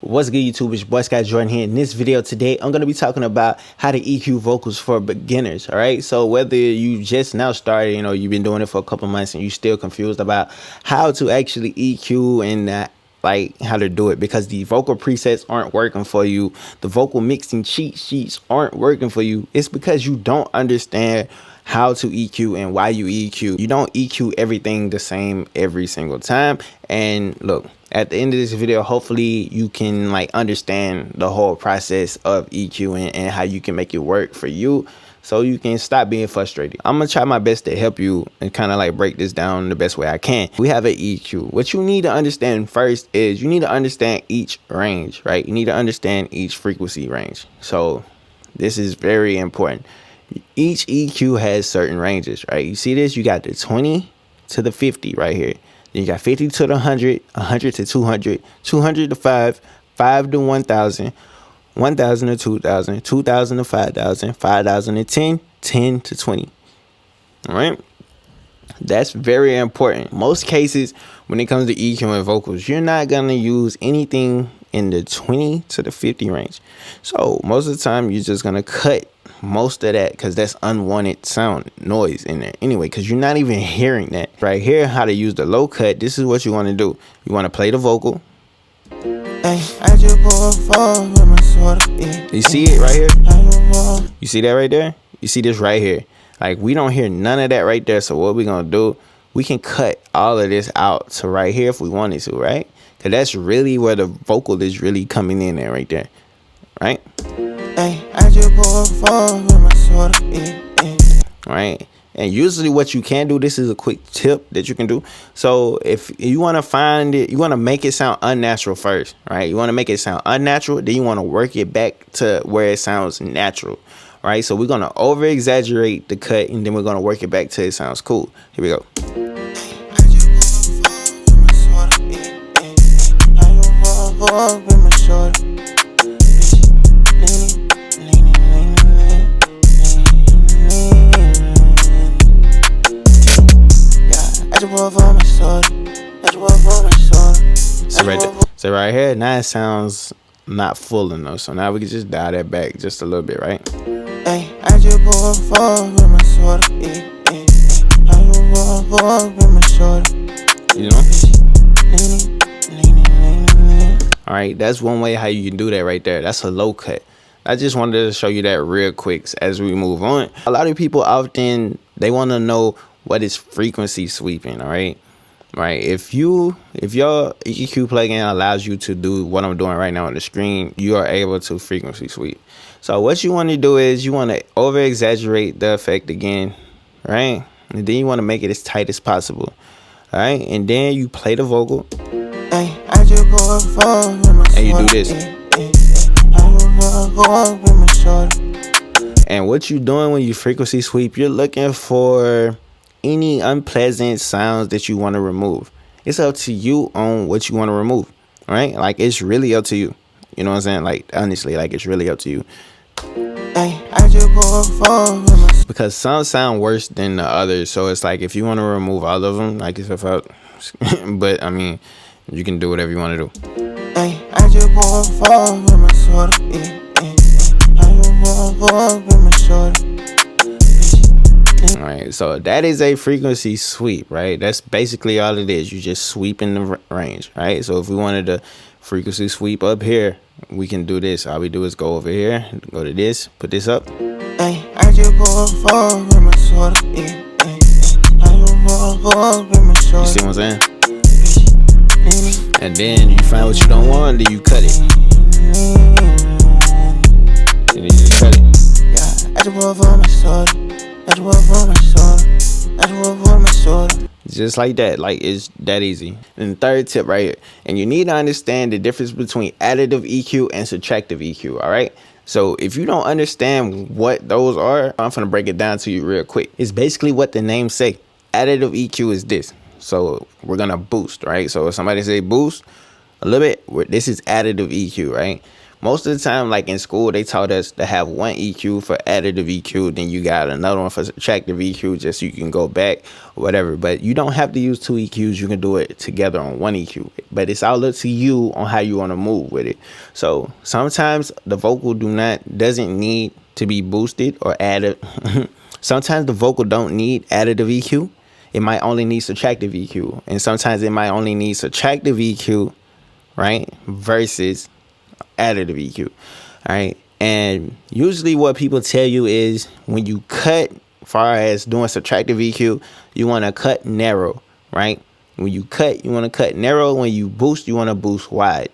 What's good, YouTube? It's your boy Jordxn here. In this video today, I'm going to be talking about how to EQ vocals for beginners. All right. So whether you just now started, you've been doing it for a couple months and you're still confused about how to actually EQ and like how to do it, because the vocal presets aren't working for you, the vocal mixing cheat sheets aren't working for you, it's because you don't understand how to EQ and why you EQ. You don't EQ everything the same every single time. And look, at the end of this video, hopefully you can understand the whole process of EQing and how you can make it work for you, so you can stop being frustrated. I'm gonna try my best to help you and kind of break this down the best way I can. We have an EQ. What you need to understand first is you need to understand each range, right? You need to understand each frequency range. So this is very important. Each EQ has certain ranges, right? You see this? You got the 20 to the 50 right here. Then you got 50 to the 100, 100 to 200, 200 to 5, 5 to 1,000, 1,000 to 2,000, 2,000 to 5,000, 5,000 to 10, 10 to 20. All right. That's very important. Most cases, when it comes to EQing vocals, you're not going to use anything in the 20 to the 50 range. So most of the time, you're just going to cut most of that, because that's unwanted sound noise in there anyway, because you're not even hearing that. Right here, how to use the low cut. This is what you want to do. You want to play the vocal. You see it right here? You see that right there? You see this right here? We don't hear none of that right there. So what we're going to do, we can cut all of this out to right here if we wanted to, right? Because that's really where the vocal is really coming in there right there, right? Right. And usually what you can do, this is a quick tip that you can do. So if you want to find it, you want to make it sound unnatural first, right? You want to make it sound unnatural, then you want to work it back to where it sounds natural, right? So we're going to over exaggerate the cut, and then we're going to work it back till it sounds cool. Here we go. So right here, now it sounds not full enough. So now we can just dial that back just a little bit, right? You know? All right, that's one way how you can do that right there. That's a low cut. I just wanted to show you that real quick as we move on. A lot of people often, they want to know what is frequency sweeping, all right? Right, if your EQ plugin allows you to do what I'm doing right now on the screen, you are able to frequency sweep. So what you want to do is you want to over exaggerate the effect again, right? And then you want to make it as tight as possible, all right? And then you play the vocal, and you do this. And what you're doing when you frequency sweep, you're looking for any unpleasant sounds that you want to remove. It's up to you on what you want to remove, right? It's really up to you. You know what I'm saying? Honestly, it's really up to you. Because some sound worse than the others. So it's if you want to remove all of them, it's about, but I mean, you can do whatever you want to do. All right, so that is a frequency sweep, right? That's basically all it is. You just sweep in the range, right? So if we wanted to frequency sweep up here, we can do this. All we do is go over here, go to this, put this up. You see what I'm saying? And then you find what you don't want, then you cut it. And then you just cut it. Just like that, it's that easy. And the third tip right here, and you need to understand the difference between additive EQ and subtractive EQ. All right, so if you don't understand what those are, I'm gonna break it down to you real quick. It's basically what the name say. Additive EQ is this. So we're gonna boost, right? So if somebody say boost a little bit, this is additive EQ, right? Most of the time, like in school, they taught us to have one EQ for additive EQ, then you got another one for subtractive EQ, just so you can go back or whatever. But you don't have to use two EQs. You can do it together on one EQ. But it's all up to you on how you want to move with it. So sometimes the vocal doesn't need to be boosted or added. Sometimes the vocal don't need additive EQ. It might only need subtractive EQ. And sometimes it might only need subtractive EQ, right, versus additive EQ. All right. And usually what people tell you is when you cut, far as doing subtractive EQ, you want to cut narrow, right? When you cut, you want to cut narrow. When you boost, you want to boost wide.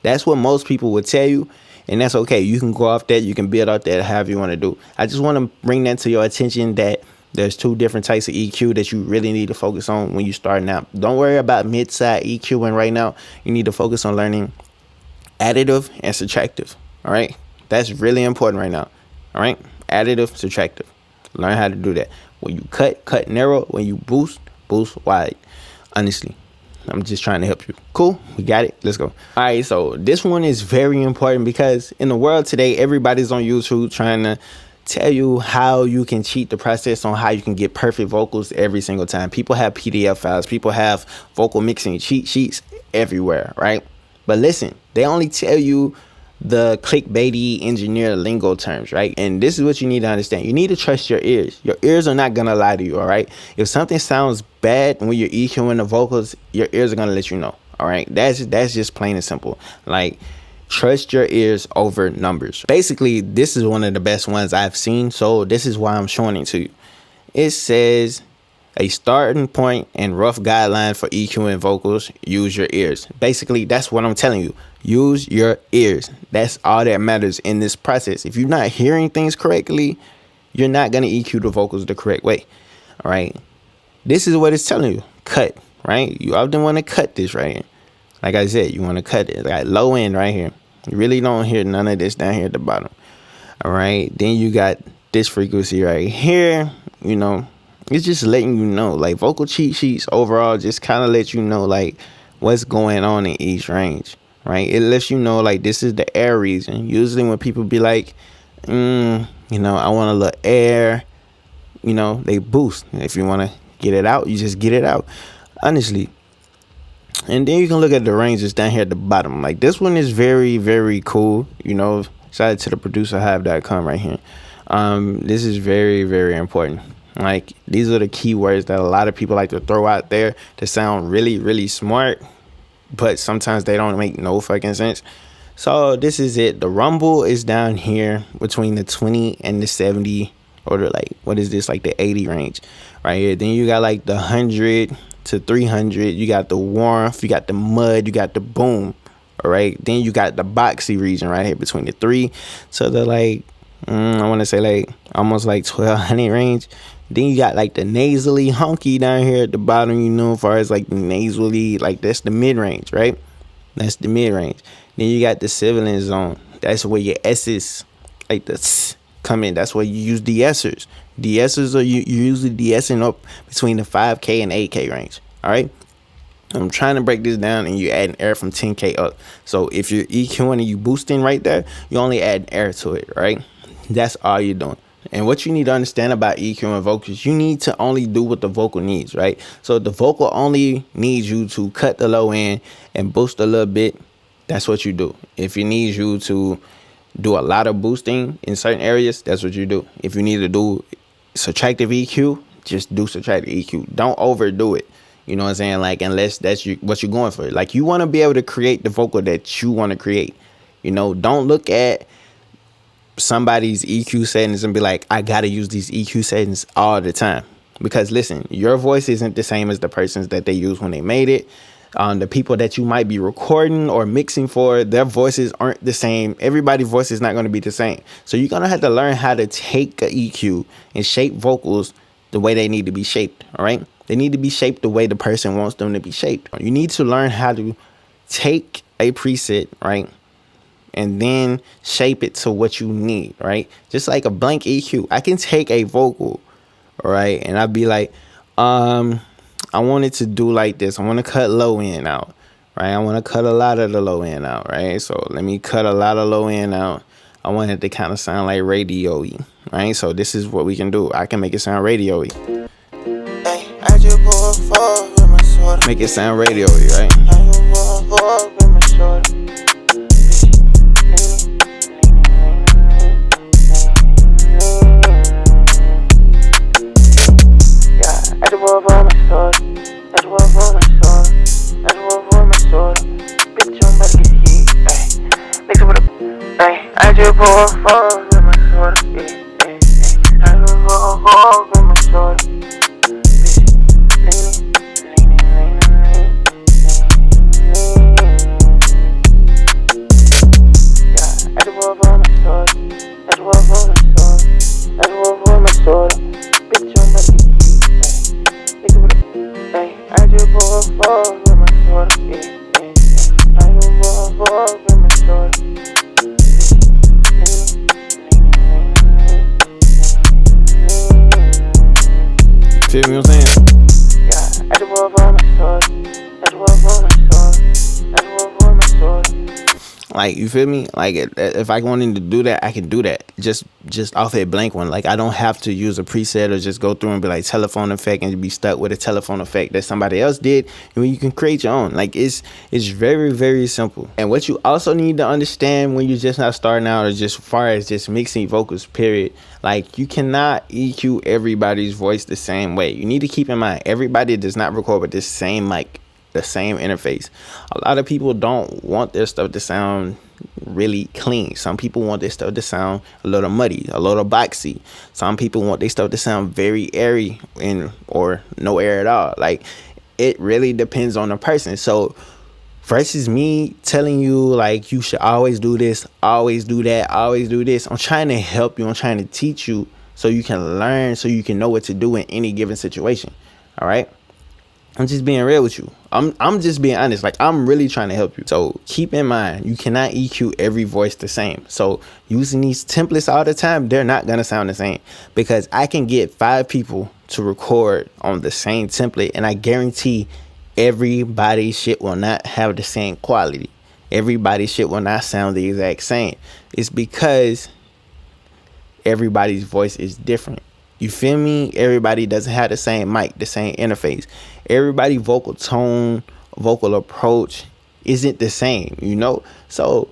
That's what most people would tell you. And that's okay. You can go off that. You can build off that however you want to do. I just want to bring that to your attention that there's two different types of EQ that you really need to focus on when you're starting out. Don't worry about mid-side EQing right now. You need to focus on learning additive and subtractive. All right. That's really important right now. All right. Additive, subtractive. Learn how to do that. When you cut narrow. When you boost wide. Honestly, I'm just trying to help you. Cool. We got it. Let's go. All right. So this one is very important because in the world today, everybody's on YouTube trying to tell you how you can cheat the process on how you can get perfect vocals every single time. People have PDF files. People have vocal mixing cheat sheets everywhere, right? But listen, they only tell you the clickbaity engineer lingo terms, right? And this is what you need to understand. You need to trust your ears. Your ears are not going to lie to you, all right? If something sounds bad when you're EQing the vocals, your ears are going to let you know, all right? That's just plain and simple. Like, trust your ears over numbers. Basically, this is one of the best ones I've seen, so this is why I'm showing it to you. It says a starting point and rough guideline for EQing vocals. Use your ears. Basically, that's what I'm telling you. Use your ears. That's all that matters in this process. If you're not hearing things correctly, you're not going to EQ the vocals the correct way. All right. This is what it's telling you. Cut, right? You often want to cut this right here. Like I said, you want to cut it like low end right here. You really don't hear none of this down here at the bottom. All right. Then you got this frequency right here. You know, it's just letting you know, like vocal cheat sheets overall just kind of let you know like what's going on in each range. Right. It lets you know like this is the air region. Usually when people be like, you know, I want a little air, you know, they boost. If you want to get it out, you just get it out. Honestly. And then you can look at the ranges down here at the bottom. Like this one is very, very cool. You know, shout out to the producerhive.com right here. This is very, very important. Like these are the keywords that a lot of people like to throw out there to sound really, really smart, but sometimes they don't make no fucking sense. So this is it. The rumble is down here between the 20 and the 70, or the like, what is this? Like the 80 range right here. Then you got like the 100 to 300. You got the warmth, you got the mud, you got the boom. All right. Then you got the boxy region right here between the 3 to the like, I want to say like almost like 1200 range. Then you got like the nasally honky down here at the bottom, you know, as far as like the nasally, like that's the mid range, right? That's the mid range. Then you got the sibilant zone. That's where your S's, like the S, come in. That's where you use de-essers. De-essers are you usually de-essing up between the 5K and 8K range. All right. I'm trying to break this down, and you add air from 10K up. So if you're EQing and you boosting right there, you only add air to it, right? That's all you're doing. And what you need to understand about EQing vocals, you need to only do what the vocal needs, right? So the vocal only needs you to cut the low end and boost a little bit. That's what you do. If it needs you to do a lot of boosting in certain areas, that's what you do. If you need to do subtractive EQ, just do subtractive EQ. Don't overdo it. You know what I'm saying? Like, unless that's what you're going for. Like, you want to be able to create the vocal that you want to create. You know, don't look at somebody's EQ settings and be like, I got to use these EQ settings all the time. Because listen, your voice isn't the same as the person's that they used when they made it. The people that you might be recording or mixing for, their voices aren't the same. Everybody's voice is not going to be the same. So you're going to have to learn how to take a EQ and shape vocals the way they need to be shaped. All right. They need to be shaped the way the person wants them to be shaped. You need to learn how to take a preset, right, and then shape it to what you need, right? Just like a blank EQ. I can take a vocal, all right, and I'd be like, I want it to do like this. I want to cut low end out, right? I want to cut a lot of the low end out, right? So let me cut a lot of low end out. I want it to kind of sound like radio-y, right? So this is what we can do. I can make it sound radio-y. Make it sound radio-y, right? Feel me what I'm saying? Like, you feel me? Like, if I wanted to do that, I can do that. Just off a blank one. Like, I don't have to use a preset or just go through and be like telephone effect and be stuck with a telephone effect that somebody else did. And you can create your own. Like, it's very, very simple. And what you also need to understand when you're just not starting out, or just as far as just mixing vocals, period. Like, you cannot EQ everybody's voice the same way. You need to keep in mind, everybody does not record with the same mic, the same interface. A lot of people don't want their stuff to sound really clean. Some people want their stuff to sound a little muddy, a little boxy. Some people want their stuff to sound very airy or no air at all. Like, it really depends on the person. So versus me telling you like you should always do this, always do that, always do this, I'm trying to help you. I'm trying to teach you so you can learn, so you can know what to do in any given situation. All right, I'm just being real with you. I'm just being honest. Like, I'm really trying to help you. So keep in mind, you cannot EQ every voice the same. So using these templates all the time, they're not gonna sound the same, because I can get 5 people to record on the same template, and I guarantee everybody's shit will not have the same quality. Everybody's shit will not sound the exact same. It's because everybody's voice is different. You feel me? Everybody doesn't have the same mic, the same interface. Everybody vocal tone, vocal approach isn't the same, you know? So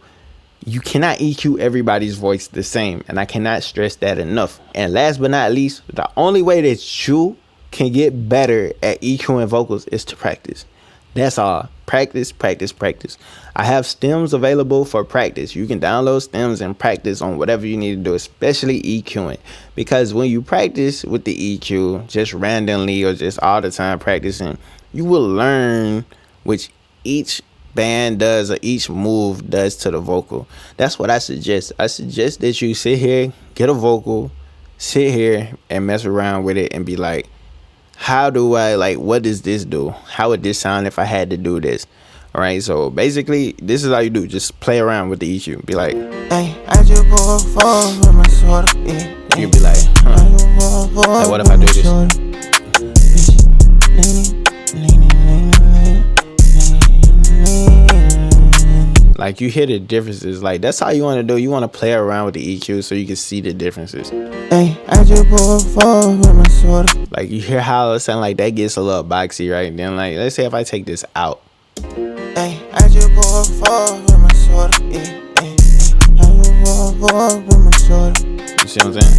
you cannot EQ everybody's voice the same, and I cannot stress that enough. And last but not least, the only way that you can get better at EQing vocals is to practice. That's all. Practice, practice, practice. I have stems available for practice. You can download stems and practice on whatever you need to do, especially EQing. Because when you practice with the EQ, just randomly or just all the time practicing, you will learn which each band does or each move does to the vocal. That's what I suggest. I suggest that you sit here, get a vocal, sit here and mess around with it and be like, how do I, like, what does this do? How would this sound if I had to do this? All right, so basically, this is how you do. Just play around with the EQ. Be like, hey, I just with my sword. You can be like, huh? Like, what if I do this? Like, you hear the differences. Like, that's how you want to do. You want to play around with the EQ so you can see the differences. Hey, I just with my sword. Like, you hear how it sounds like that gets a little boxy, right? Then, like, let's say if I take this out. Hey, I just with my sword. You see what I'm saying?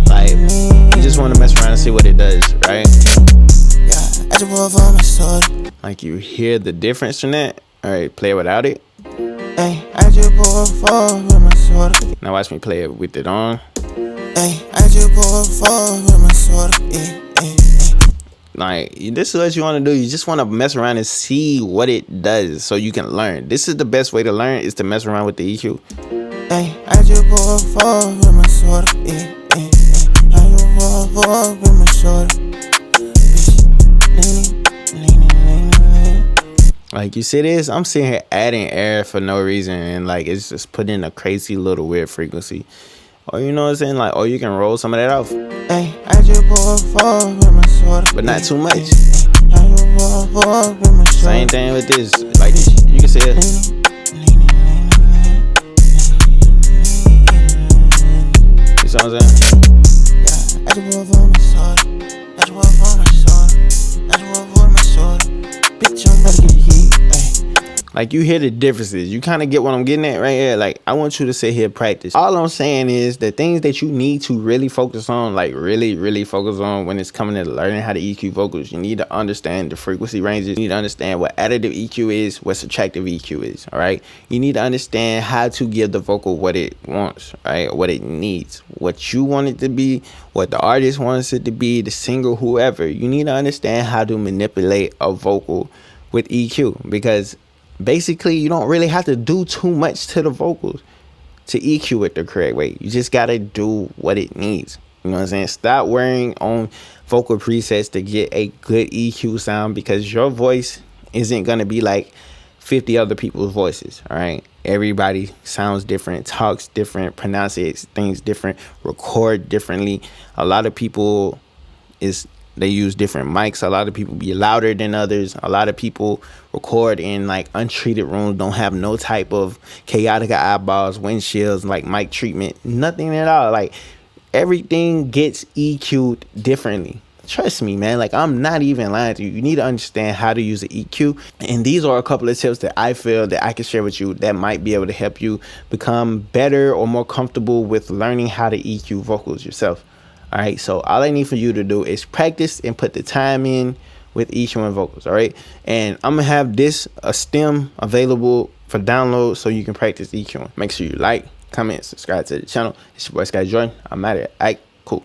Like, you just want to mess around and see what it does, right? Yeah, I just with my sword. Like, you hear the difference in that. All right, play it without it. Hey, I just with my sword. Now watch me play it with it on. Hey, I just with my sword. Like, this is what you want to do. You just want to mess around and see what it does so you can learn. This is the best way to learn, is to mess around with the EQ. Hey, I just with my sword. I just with my sword. Like, you see this? I'm sitting here adding air for no reason, and like, it's just putting in a crazy little weird frequency. Or, you know what I'm saying? Like, or you can roll some of that off. Hey, I just with my sword. But not too much. Same thing with this. Like you can see it. You see what I'm saying? Like you hear the differences. You kind of get what I'm getting at right here. Like I want you to sit here practice. All I'm saying is the things that you need to really focus on, like really focus on when it's coming to learning how to EQ vocals. You need to understand the frequency ranges. You need to understand what additive EQ is, what subtractive EQ is. All right. You need to understand how to give the vocal what it wants, right? What it needs, what you want it to be, what the artist wants it to be, the singer, whoever. You need to understand how to manipulate a vocal with EQ, because basically you don't really have to do too much to the vocals to EQ it the correct way. You just got to do what it needs. You know what I'm saying? Stop worrying on vocal presets to get a good EQ sound, because your voice isn't going to be like 50 other people's voices. All right. Everybody sounds different, talks different, pronounces things different, record differently. A lot of people they use different mics. A lot of people be louder than others. A lot of people record in like untreated rooms, don't have no type of chaotic eyeballs, windshields, like mic treatment, nothing at all. Like everything gets EQ'd differently. Trust me, man. Like I'm not even lying to you. You need to understand how to use the EQ. And these are a couple of tips that I feel that I can share with you that might be able to help you become better or more comfortable with learning how to EQ vocals yourself. All right, so all I need for you to do is practice and put the time in with each one vocals. All right, and I'm gonna have a stem available for download so you can practice each one. Make sure you like, comment, subscribe to the channel. It's your boy Jordxn. I'm out of here. All right, cool.